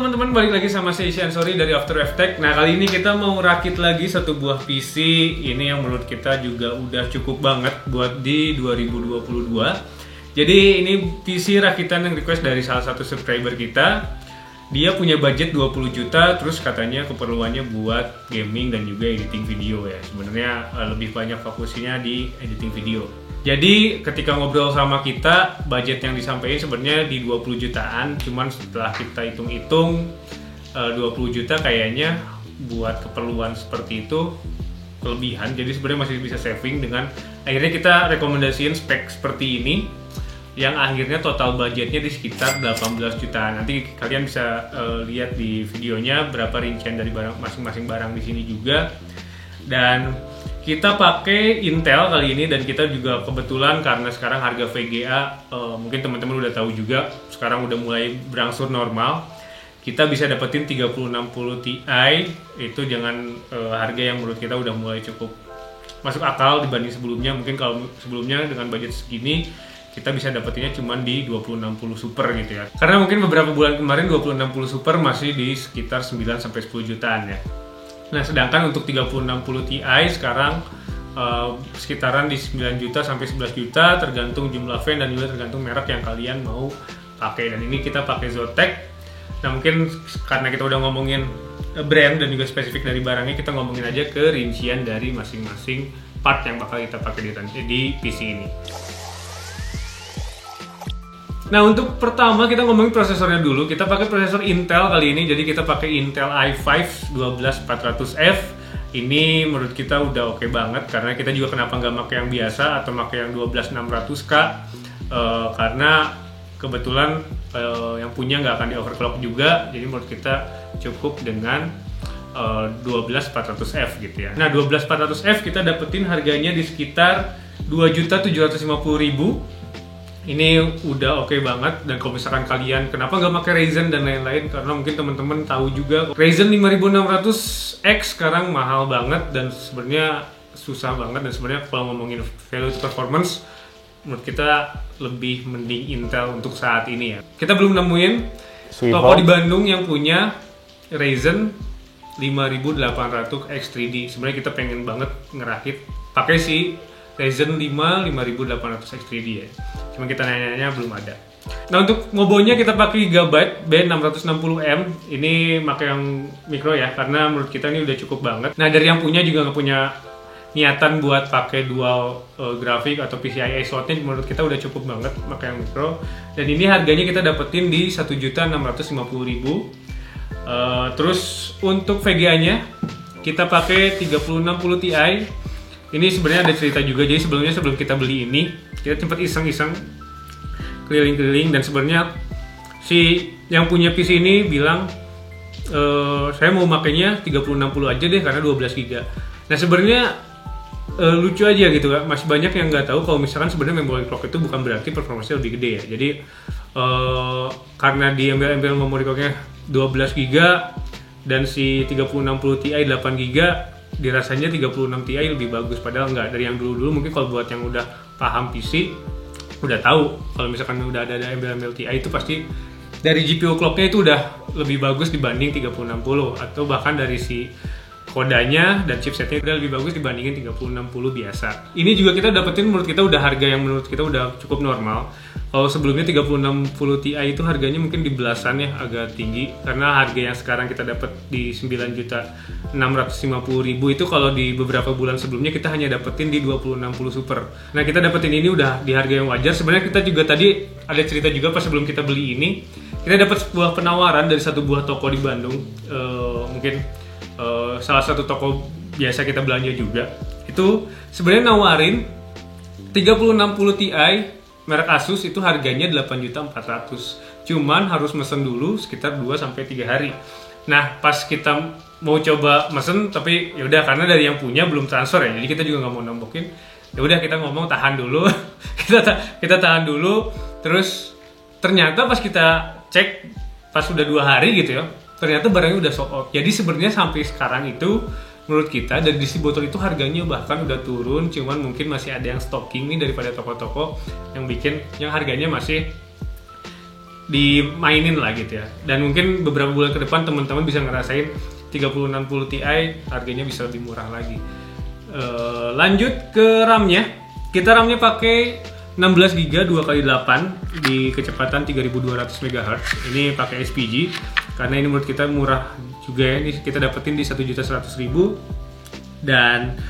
teman-teman, balik lagi sama saya Isyan Sori dari After Effects. Nah, kali ini kita mau rakit lagi satu buah PC. Ini yang menurut kita juga udah cukup banget buat di 2022. Jadi ini PC rakitan yang request dari salah satu subscriber kita. Dia punya budget 20 juta, terus katanya keperluannya buat gaming dan juga editing video ya. Sebenarnya lebih banyak fokusnya di editing video. Jadi ketika ngobrol sama kita, budget yang disampaikan sebenarnya di 20 jutaan. Cuman setelah kita hitung-hitung 20 juta kayaknya buat keperluan seperti itu kelebihan. Jadi sebenarnya masih bisa saving dengan akhirnya kita rekomendasiin spek seperti ini. Yang akhirnya total budgetnya di sekitar 18 jutaan. Nanti kalian bisa lihat di videonya berapa rincian dari barang masing-masing barang di sini juga. Dan kita pakai Intel kali ini, dan kita juga kebetulan karena sekarang harga VGA mungkin teman-teman udah tahu juga sekarang udah mulai berangsur normal. Kita bisa dapetin 3060 Ti, itu dengan harga yang menurut kita udah mulai cukup masuk akal dibanding sebelumnya. Mungkin kalau sebelumnya dengan budget segini kita bisa dapetinnya cuma di 2060 Super gitu ya. Karena mungkin beberapa bulan kemarin 2060 Super masih di sekitar 9-10 jutaan ya. Nah, sedangkan untuk 3060 Ti sekarang sekitaran di 9 juta sampai 11 juta tergantung jumlah fan dan juga tergantung merek yang kalian mau pakai. Dan ini kita pakai Zotac. Nah, mungkin karena kita udah ngomongin brand dan juga spesifik dari barangnya, kita ngomongin aja ke rincian dari masing-masing part yang bakal kita pakai di PC ini. Nah, untuk pertama kita ngomongin prosesornya dulu. Kita pakai prosesor Intel kali ini. Jadi kita pakai Intel i5 12400F. Ini menurut kita udah oke banget, karena kita juga kenapa nggak pakai yang biasa atau pakai yang 12600K, karena kebetulan yang punya nggak akan di overclock juga. Jadi menurut kita cukup dengan 12400F gitu ya. Nah, 12400F kita dapetin harganya di sekitar 2.750.000. Ini udah oke banget. Dan kalau misalkan kalian kenapa nggak pakai Ryzen dan lain-lain, karena mungkin teman-teman tahu juga Ryzen 5600X sekarang mahal banget dan sebenarnya susah banget. Dan sebenarnya kalau ngomongin value to performance, menurut kita lebih mending Intel untuk saat ini ya. Kita belum nemuin toko di Bandung yang punya Ryzen 5800X 3D. Sebenarnya kita pengen banget ngerakit pakai si Ryzen 5 5800X 3D ya. Cuma kita nanya-nanya belum ada. Nah, untuk ngobonya kita pakai Gigabyte B660M. Ini pakai yang micro ya, karena menurut kita ini udah cukup banget. Nah, dari yang punya juga nggak punya niatan buat pakai dual grafik atau PCIe slotnya, menurut kita udah cukup banget pakai yang micro. Dan ini harganya kita dapetin di 1.650.000. Terus untuk VGA-nya kita pakai 3060 Ti. Ini sebenarnya ada cerita juga. Jadi sebelum kita beli ini, kita sempat iseng-iseng keliling-keliling, dan sebenarnya si yang punya PC ini bilang saya mau makainya 3060 aja deh karena 12 GB. Nah, sebenarnya lucu aja gitu kan. Masih banyak yang nggak tahu kalau misalkan sebenarnya memory clock itu bukan berarti performanya lebih gede ya. Jadi karena di embel-embel memory clocknya 12 GB dan si 3060 Ti 8 GB, dirasanya 36 Ti lebih bagus. Padahal nggak. Dari yang dulu-dulu mungkin kalau buat yang udah paham PC udah tahu kalau misalkan udah ada embel-embel Ti itu pasti dari GPU clocknya itu udah lebih bagus dibanding 3060, atau bahkan dari si kodanya dan chipsetnya udah lebih bagus dibandingin 3060 biasa. Ini juga kita dapetin menurut kita udah harga yang menurut kita udah cukup normal. Kalau sebelumnya 3060 Ti itu harganya mungkin di belasan ya, agak tinggi, karena harga yang sekarang kita dapat di 9.650.000 itu kalau di beberapa bulan sebelumnya kita hanya dapetin di 2060 Super. Nah, kita dapetin ini udah di harga yang wajar. Sebenarnya kita juga tadi ada cerita juga pas sebelum kita beli ini, kita dapat sebuah penawaran dari satu buah toko di Bandung, mungkin salah satu toko biasa kita belanja juga. Itu sebenarnya nawarin 3060 Ti merek Asus itu harganya 8.400.000. Cuman harus mesen dulu sekitar 2-3 hari. Nah, pas kita mau coba mesen, tapi ya udah karena dari yang punya belum transfer ya. Jadi kita juga nggak mau nombokin. Ya udah kita ngomong tahan dulu. kita tahan dulu. Terus ternyata pas kita cek pas udah 2 hari gitu ya, ternyata barangnya udah sold out. Jadi sebenarnya sampai sekarang itu menurut kita dari distributor itu harganya bahkan udah turun, cuman mungkin masih ada yang stocking nih daripada toko-toko yang bikin yang harganya masih dimainin lah gitu ya. Dan mungkin beberapa bulan ke depan teman-teman bisa ngerasain 3060 Ti harganya bisa lebih murah lagi. Lanjut ke RAM-nya. Kita RAM-nya pakai 16 GB 2x8 di kecepatan 3200 MHz. Ini pakai SPG karena ini menurut kita murah juga ya. Ini kita dapetin di 1.100.000 dan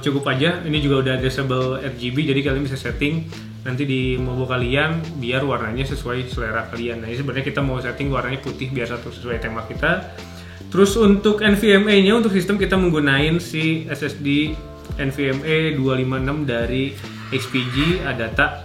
cukup aja. Ini juga udah disable RGB, jadi kalian bisa setting nanti di mobo kalian biar warnanya sesuai selera kalian. Nah, ini sebenarnya kita mau setting warnanya putih biar sesuai tema kita. Terus untuk NVMe-nya, untuk sistem kita menggunakan si SSD NVMe 256 dari XPG Adata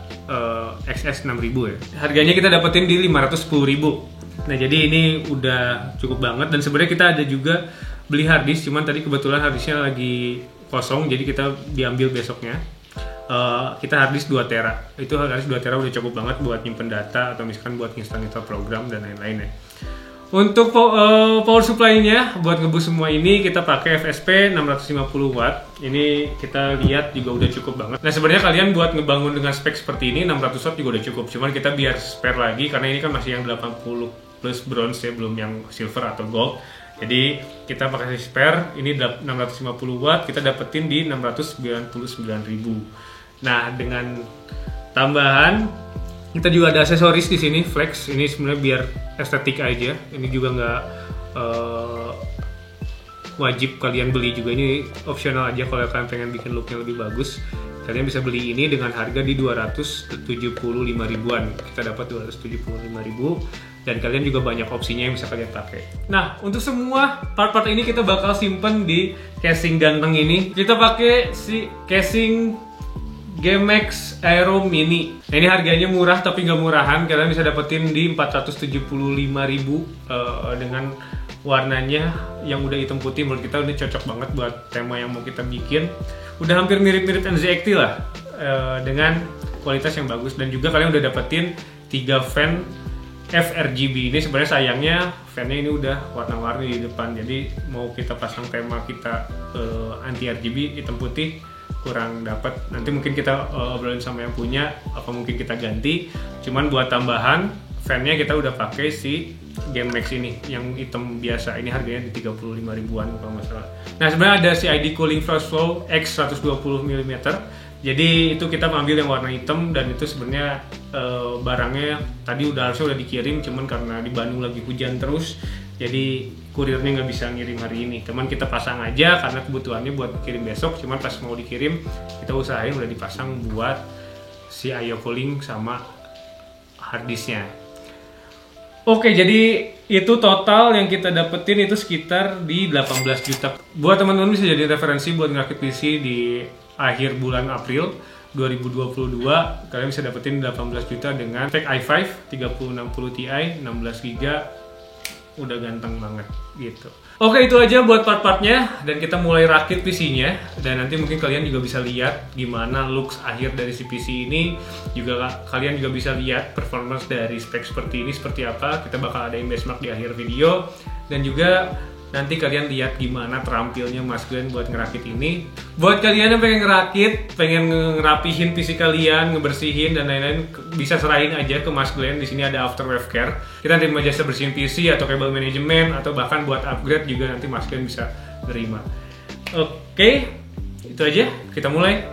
XS6000 ya. Harganya kita dapetin di 510.000. Nah, jadi ini udah cukup banget. Dan sebenarnya kita ada juga beli harddisk, cuman tadi kebetulan harddisknya lagi kosong, jadi kita diambil besoknya. Kita harddisk 2 tera. Itu harddisk 2 tera udah cukup banget buat nyimpen data atau misalkan buat install program dan lain-lain ya. Untuk power supply-nya buat ngeboost semua ini kita pakai FSP 650 watt. Ini kita lihat juga udah cukup banget. Nah, sebenarnya kalian buat ngebangun dengan spek seperti ini 600 watt juga udah cukup. Cuman kita biar spare lagi karena ini kan masih yang 80 plus bronze ya, belum yang silver atau gold. Jadi kita pakai spare ini 650 watt, kita dapetin di 699.000. Nah, dengan tambahan kita juga ada aksesoris di sini, flex. Ini sebenarnya biar estetik aja. Ini juga nggak wajib kalian beli juga. Ini optional aja kalau kalian pengen bikin looknya lebih bagus. Kalian bisa beli ini dengan harga di 275 ribuan. Kita dapat 275.000 dan kalian juga banyak opsinya yang bisa kalian pakai. Nah, untuk semua part-part ini kita bakal simpen di casing ganteng ini. Kita pakai si casing GMX Aero Mini. Nah, ini harganya murah tapi nggak murahan. Kalian bisa dapetin di 475.000 dengan warnanya yang udah hitam putih. Menurut kita udah cocok banget buat tema yang mau kita bikin. Udah hampir mirip-mirip NZXT lah, dengan kualitas yang bagus. Dan juga kalian udah dapetin 3 fan FRGB. Ini sebenarnya sayangnya fan-nya ini udah warna-warni di depan. Jadi mau kita pasang tema kita anti RGB hitam putih kurang dapat. Nanti mungkin kita obrolin sama yang punya apa mungkin kita ganti. Cuman buat tambahan fan-nya kita udah pakai si GMX ini yang hitam biasa. Ini harganya di 35 ribuan kalau nggak salah. Nah, sebenarnya ada si ID Cooling Flash Flow X 120 mm. Jadi itu kita ambil yang warna hitam dan itu sebenarnya barangnya tadi harusnya udah dikirim, cuman karena di Bandung lagi hujan terus, jadi kurirnya nggak bisa ngirim hari ini. Cuman kita pasang aja karena kebutuhannya buat kirim besok. Cuman pas mau dikirim kita usahain udah dipasang buat si IO cooling sama harddisknya. Oke, jadi itu total yang kita dapetin itu sekitar di 18 juta. Buat teman-teman bisa jadi referensi buat ngerakit PC di akhir bulan April 2022. Kalian bisa dapetin 18 juta dengan spek i5 3060 Ti 16 GB. Udah ganteng banget gitu. Oke, itu aja buat part-partnya dan kita mulai rakit PC-nya. Dan nanti mungkin kalian juga bisa lihat gimana looks akhir dari si PC ini. Juga kalian juga bisa lihat performance dari spek seperti ini seperti apa. Kita bakal adain benchmark di akhir video. Dan juga nanti kalian lihat gimana terampilnya Mas Glenn buat ngerakit ini. Buat kalian yang pengen ngerakit, pengen ngerapihin PC kalian, ngebersihin dan lain-lain, bisa serahin aja ke Mas Glenn. Di sini ada After Wave Care. Kita terima jasa bersihin PC atau kabel manajemen atau bahkan buat upgrade juga nanti Mas Glenn bisa terima. Oke, itu aja. Kita mulai.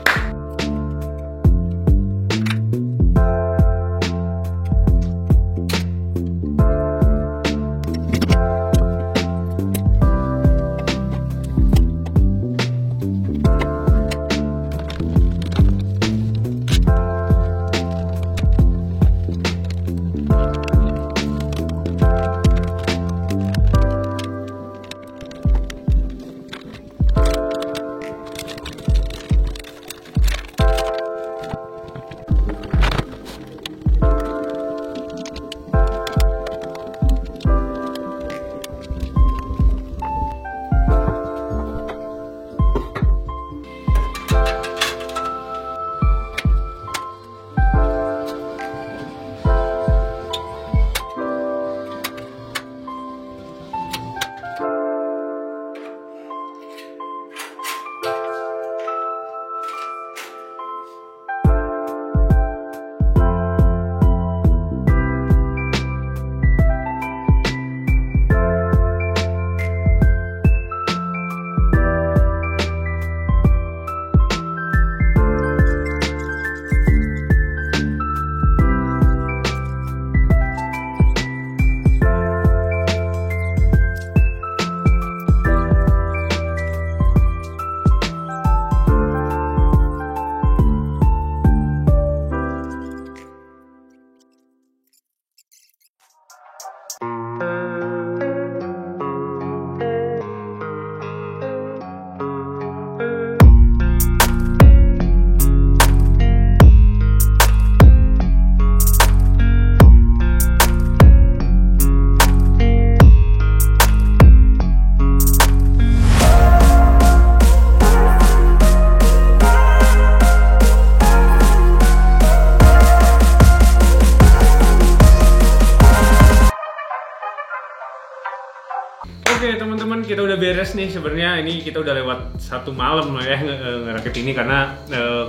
beres nih sebenarnya. Ini kita udah lewat 1 malam lah ya ngerakit ini karena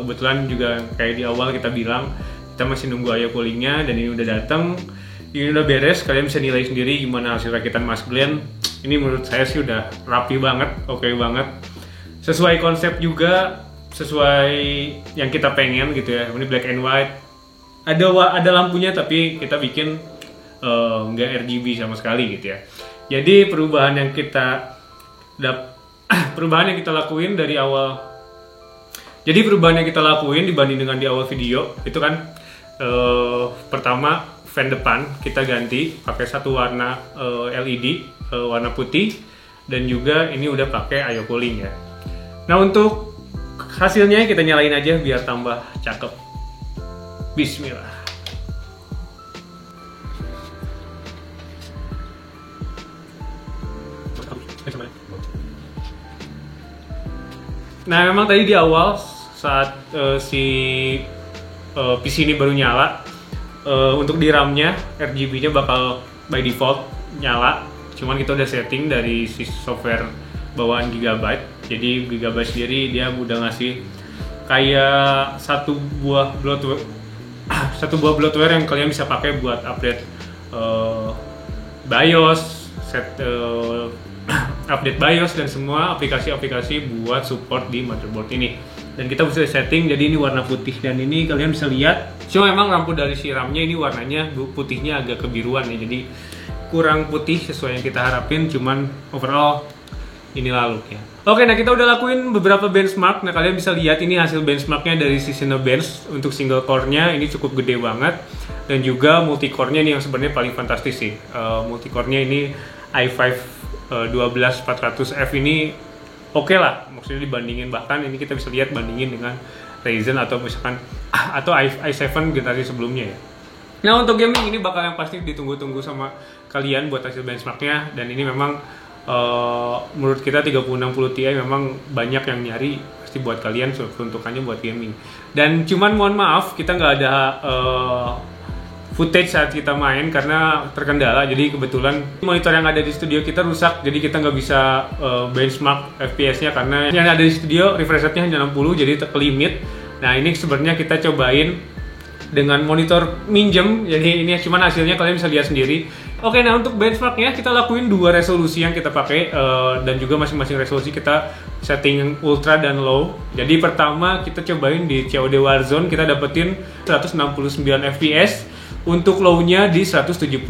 kebetulan juga kayak di awal kita bilang kita masih nunggu IO coolingnya dan ini udah datang. Ini udah beres, kalian bisa nilai sendiri gimana hasil rakitan Mas Glenn. Ini menurut saya sih udah rapi banget, oke banget. Sesuai konsep juga, sesuai yang kita pengen gitu ya. Ini black and white. Ada lampunya tapi kita bikin nggak RGB sama sekali gitu ya. Jadi perubahan yang kita lakuin dari awal. Jadi perubahan yang kita lakuin dibanding dengan di awal video itu kan pertama fan depan kita ganti pakai satu warna LED warna putih dan juga ini udah pakai IO cooling ya. Nah untuk hasilnya kita nyalain aja biar tambah cakep. Bismillah. Nah memang tadi di awal saat PC ini baru nyala, untuk di RAM-nya RGB-nya bakal by default nyala. Cuman kita udah setting dari si software bawaan Gigabyte. Jadi Gigabyte sendiri dia udah ngasih kayak satu buah bloatware yang kalian bisa pakai buat update BIOS, update BIOS dan semua aplikasi-aplikasi buat support di motherboard ini. Dan kita bisa setting jadi ini warna putih dan ini kalian bisa lihat. Cuma memang lampu dari si RAM-nya ini warnanya putihnya agak kebiruan ya. Jadi kurang putih sesuai yang kita harapin, cuman overall inilah looknya. Oke, nah kita udah lakuin beberapa benchmark. Nah kalian bisa lihat ini hasil benchmarknya dari si Cinebench. Untuk single core-nya ini cukup gede banget. Dan juga multi core-nya ini yang sebenarnya paling fantastis sih. Multi core-nya ini i5 12400F ini oke lah. Maksudnya dibandingin, bahkan ini kita bisa lihat bandingin dengan Ryzen atau misalkan atau i7 generasi sebelumnya ya. Nah untuk gaming ini bakal yang pasti ditunggu-tunggu sama kalian buat hasil benchmarknya. Dan ini memang menurut kita 3060 Ti memang banyak yang nyari pasti buat kalian, peruntukannya buat gaming. Dan cuman mohon maaf kita nggak ada footage saat kita main karena terkendala. Jadi kebetulan monitor yang ada di studio kita rusak, jadi kita nggak bisa benchmark FPS-nya karena yang ada di studio refresh rate-nya hanya 60, jadi ke limit. Nah ini sebenarnya kita cobain dengan monitor minjem, jadi ini cuma hasilnya kalian bisa lihat sendiri. Oke, nah untuk benchmarknya kita lakuin 2 resolusi yang kita pakai dan juga masing-masing resolusi kita setting ultra dan low. Jadi pertama kita cobain di COD Warzone kita dapetin 169 fps, untuk low-nya di 179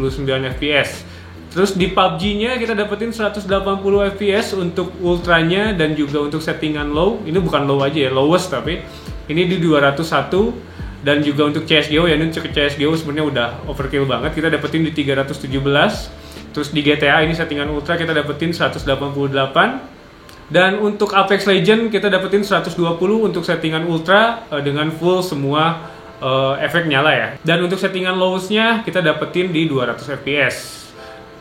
fps. Terus di PUBG-nya kita dapetin 180 fps untuk ultranya dan juga untuk settingan low. Ini bukan low aja ya, lowest tapi ini di 201. Dan juga untuk CSGO ya, ini CSGO sebenarnya udah overkill banget, kita dapetin di 317. Terus di GTA ini settingan ultra kita dapetin 188. Dan untuk Apex Legends kita dapetin 120 untuk settingan ultra dengan full semua efek nyala ya. Dan untuk settingan lows-nya kita dapetin di 200 fps.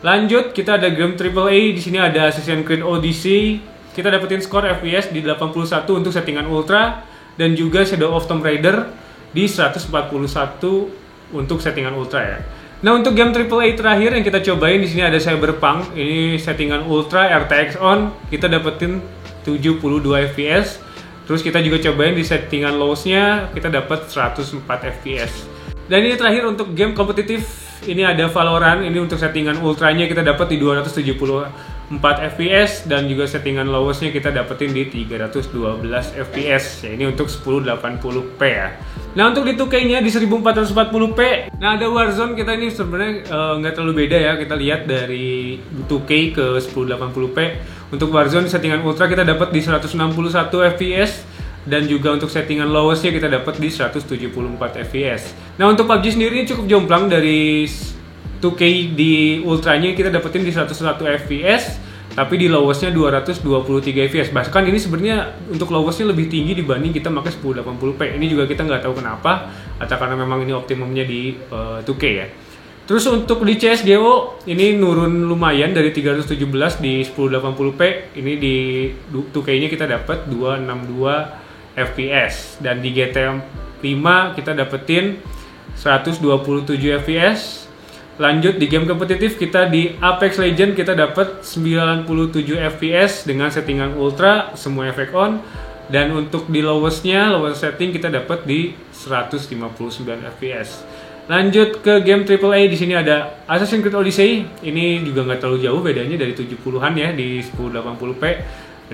Lanjut kita ada game AAA, di sini ada Assassin's Creed Odyssey. Kita dapetin skor FPS di 81 untuk settingan ultra dan juga Shadow of Tomb Raider di 141 untuk settingan ultra ya. Nah untuk game AAA terakhir yang kita cobain di sini ada Cyberpunk. Ini settingan ultra RTX on kita dapetin 72 fps. Terus kita juga cobain di settingan lows-nya kita dapat 104 fps. Dan ini terakhir untuk game kompetitif. Ini ada Valorant. Ini untuk settingan ultranya kita dapat di 274 fps dan juga settingan lowest-nya kita dapetin di 312 fps. Ya, ini untuk 1080p ya. Nah untuk di 2K-nya di 1440p. Nah ada Warzone, kita ini sebenarnya nggak terlalu beda ya. Kita lihat dari 2K ke 1080p. Untuk Warzone settingan ultra kita dapat di 161 fps. Dan juga untuk settingan lowest-nya kita dapat di 174 fps. Nah untuk PUBG sendiri cukup jomplang, dari 2K di ultranya kita dapetin di 101 fps, tapi di lowest-nya 223 fps. Bahkan ini sebenarnya untuk lowest-nya lebih tinggi dibanding kita pakai 1080p. Ini juga kita nggak tahu kenapa, atau karena memang ini optimumnya di 2K ya. Terus untuk di CSGO ini nurun lumayan dari 317 di 1080p. Ini di 2K-nya kita dapat 262 fps, dan di GTA 5 kita dapetin 127 fps. Lanjut di game kompetitif kita di Apex Legends kita dapat 97 fps dengan settingan ultra, semua efek on. Dan untuk di lowest setting kita dapat di 159 fps. Lanjut ke game AAA, di sini ada Assassin's Creed Odyssey. Ini juga nggak terlalu jauh bedanya dari 70-an ya di 1080p.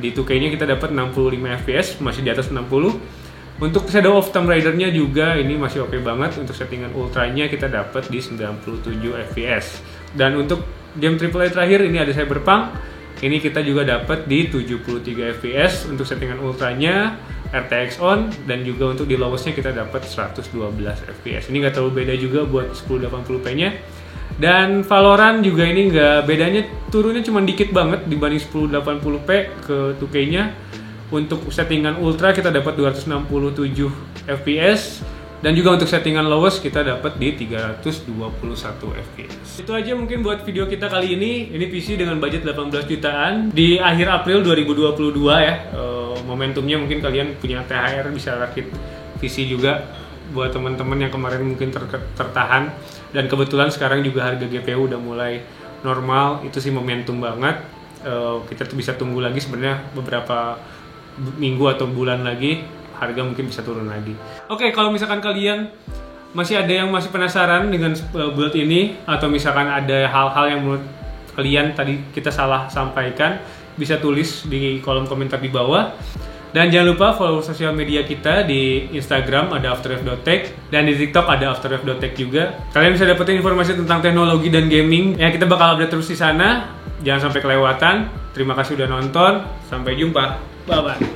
Di 2K-nya kita dapat 65 fps, masih di atas 60. Untuk Shadow of Tomb Raider-nya juga ini masih oke banget. Untuk settingan ultranya kita dapat di 97 fps. Dan untuk game AAA terakhir ini ada Cyberpunk. Ini kita juga dapat di 73 fps untuk settingan ultranya, RTX on, dan juga untuk di lowest-nya kita dapat 112 fps. Ini nggak terlalu beda juga buat 1080p-nya. Dan Valorant juga ini nggak bedanya, turunnya cuma dikit banget dibanding 1080p ke 2K-nya. Untuk settingan ultra kita dapat 267 fps. Dan juga untuk settingan lowest kita dapat di 321 fps. Itu aja mungkin buat video kita kali ini. Ini PC dengan budget 18 jutaan di akhir April 2022 ya. Momentumnya mungkin kalian punya THR bisa rakit PC juga buat teman-teman yang kemarin mungkin tertahan. Dan kebetulan sekarang juga harga GPU udah mulai normal. Itu sih momentum banget. Kita tuh bisa tunggu lagi sebenarnya beberapa minggu atau bulan lagi, harga mungkin bisa turun lagi. Oke, kalau misalkan kalian masih ada yang masih penasaran dengan build ini, atau misalkan ada hal-hal yang menurut kalian tadi kita salah sampaikan, bisa tulis di kolom komentar di bawah. Dan jangan lupa follow sosial media kita di Instagram ada afterwave.tech, dan di TikTok ada afterwave.tech juga. Kalian bisa dapetin informasi tentang teknologi dan gaming. Ya, kita bakal update terus di sana. Jangan sampai kelewatan. Terima kasih udah nonton. Sampai jumpa. Bye-bye.